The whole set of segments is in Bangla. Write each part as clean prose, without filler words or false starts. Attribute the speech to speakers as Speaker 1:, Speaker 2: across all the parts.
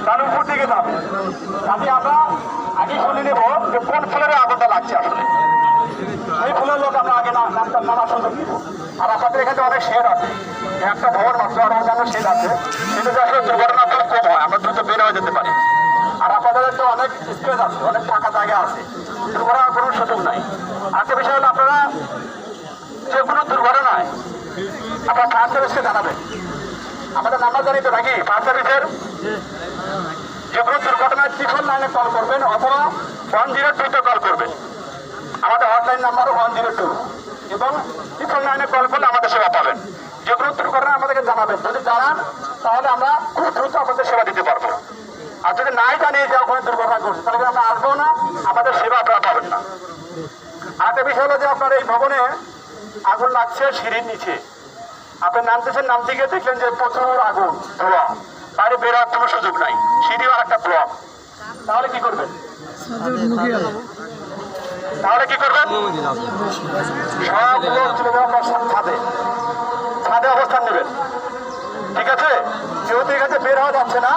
Speaker 1: তাহলে উপর দিকে যাবে। তাতে আমরা আগে শুনে নেব যে কোন ফুলের আগুনটা লাগছে আসলে। এই ফুলের লোক আমরা আগে নামার সুযোগ দিব। আর আপনাদের এখানে অনেক শেড আছে, একটা ভবন মাত্র আর অন্যান্য শেড আছে, সেটাতে আসলে দুর্ঘটনা খুব কম হয়, আমরা দ্রুত বের হয়ে যেতে পারি। আর আপনাদের তো অনেক স্পেস আছে, অনেক ফাঁকা জায়গা আছে, দুর্ঘটনার কোনো সুযোগ নাই। আরেকটা বিষয় হলো আপনারা যে কোনো দুর্ঘটনায় আপনারা ফায়ার সার্ভিসকে জানাবেন। আমাদের নাম্বার জানি তো নাকি ফায়ার সার্ভিসের? যে কোনো দুর্ঘটনায় 999 কল করবেন অথবা 102-তে কল করবেন। আমাদের হটলাইন নাম্বার 102 এবং 999-এ কল করলে আমাদের সেবা পাবেন। যে কোনো দুর্ঘটনা আমাদেরকে জানাবেন, যদি জানান তাহলে আমরা খুব দ্রুত আপনাদের সেবা দিতে পারবো। আর যদি নাই জানি যে ওখানে দুর্ঘটনা ঘটছে তাহলে আমরা আসবো না, আমাদের সেবা আপনারা পাবেন না। আরেকটা বিষয় হলো যে আপনার এই ভবনে আগুন লাগছে সিঁড়ির নিচে, আপনি নামতেছেন, নামতে গিয়ে দেখলেন যে প্রচুর আগুন, ধোঁয়া, বাইরে বের হওয়ার কোনো সুযোগ নাই, সিঁড়িও আর একটা ব্লক, তাহলে কি করবেন? তাহলে কি করবেন? সব লোক চলে যাওয়া আপনার ছাদে, ছাদে অবস্থান নেবেন। ঠিক আছে? যেহেতু এখানে বের হওয়া যাচ্ছে না,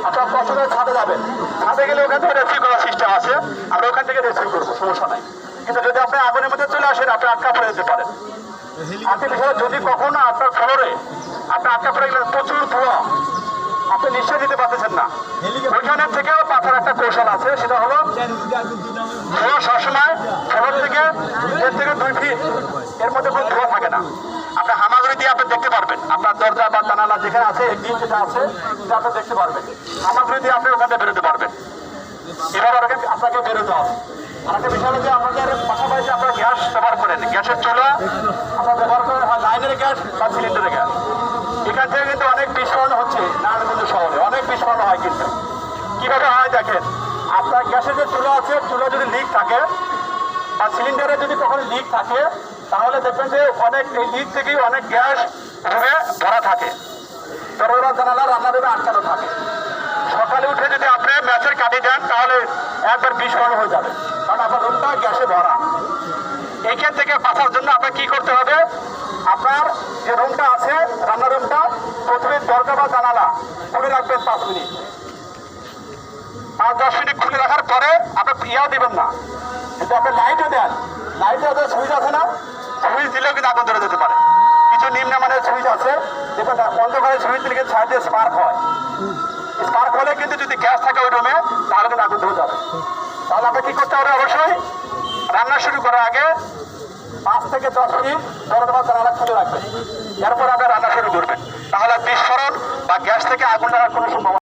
Speaker 1: আপনার কষ্ট করে ছাদে যাবেন। ছাদে গেলে ওখান থেকে রেস্কিউ করার সিস্টেম আছে, আমরা ওখান থেকে রেস্কিউ করবো, সমস্যা নাই। কিন্তু যদি আপনি আগুনের মধ্যে চলে আসেন, আপনি আটকা পড়ে যেতে পারেন। আপনি বিষয়ে যদি কখনো আপনার ফ্লোরে আপনি আটকা পড়ে গেলেন, প্রচুর ধোঁয়া, আপনি নিশ্চয় দিতে পারতেছেন না, ওইখানে থেকেও বাঁচার একটা কৌশল আছে, সেটা হলো ধোঁয়া সবসময় ফ্লোর থেকে 1.5 থেকে 2 ফিট এর মধ্যে কোনো ধোঁয়া থাকে না। আপনি হামাগুড়ি দিয়ে আপনি দেখতে পারবেন, আপনার দরজা বা জানালা যেখানে আছে, একদিন যেটা আছে সেটা আপনি দেখতে পারবেন, হামাগুড়ি দিয়ে আপনি ওখানে বেরোতে পারবেন। এভাবে আপনাকে বেরোতে হবে। আরেকটা বিষয় হলো যে আপনাদের পাশাপাশি আপনারা গ্যাস ব্যবহার করেন, গ্যাসের চুলা আপনারা ব্যবহার করেন, হয় লাইনের গ্যাস বা সিলিন্ডারের গ্যাস। এখান থেকে কিন্তু অনেক বিস্ফোরণ হচ্ছে নারায়ণগঞ্জ শহরে, অনেক বিস্ফোরণ হয়। কিন্তু কিভাবে হয় দেখেন, আপনার গ্যাসের যে চুলা আছে, চুলা যদি লিক থাকে বা সিলিন্ডারে যদি কখনো লিক থাকে, তাহলে দেখবেন যে অনেক এই লিক থেকেই অনেক গ্যাস রুমে ভরা থাকে, দরজা জানালা রান্নাঘরে আটকানো থাকে। সকালে উঠে যদি আপনি ম্যাচের কাটি দেন তাহলে একবার বিস্ফোরণ হয়ে যাবে, কারণ আপনার রুমটা গ্যাসে ভরা। এইখান থেকে বাঁচার জন্য আপনার কি করতে হবে, আপনার যে রুমটা আছে, রান্নার রুমটা, প্রথমে দরজা বা জানালা খুলে রাখবেন 5 মিনিট, 5-10 মিনিট খুলে রাখার পরে আপনি ইয়াও দিবেন না। যদি আপনি লাইটও দেন, লাইটে যে সুইচ আছে না, সুইচ দিলেও কিন্তু আগুন ধরে যেতে পারে। কিছু নিম্নমানের সুইচ আছে, দেখবেন অন্ধকারের সুইচ দিলে কিন্তু সাইডে স্পার্ক হয়, স্পার্ক হলে কিন্তু যদি গ্যাস থাকে ওই রুমে তাহলে কিন্তু আগুন ধরে যাবে। তাহলে আপনাকে কি করতে হবে, অবশ্যই রান্না শুরু করার আগে 5 থেকে 10 মিনিট দরজা জানালা খুলে রাখবেন, এরপর আপনি রান্না শুরু করবেন। তাহলে বিস্ফোরণ বা গ্যাস থেকে আগুন লাগার কোনো সম্ভাবনা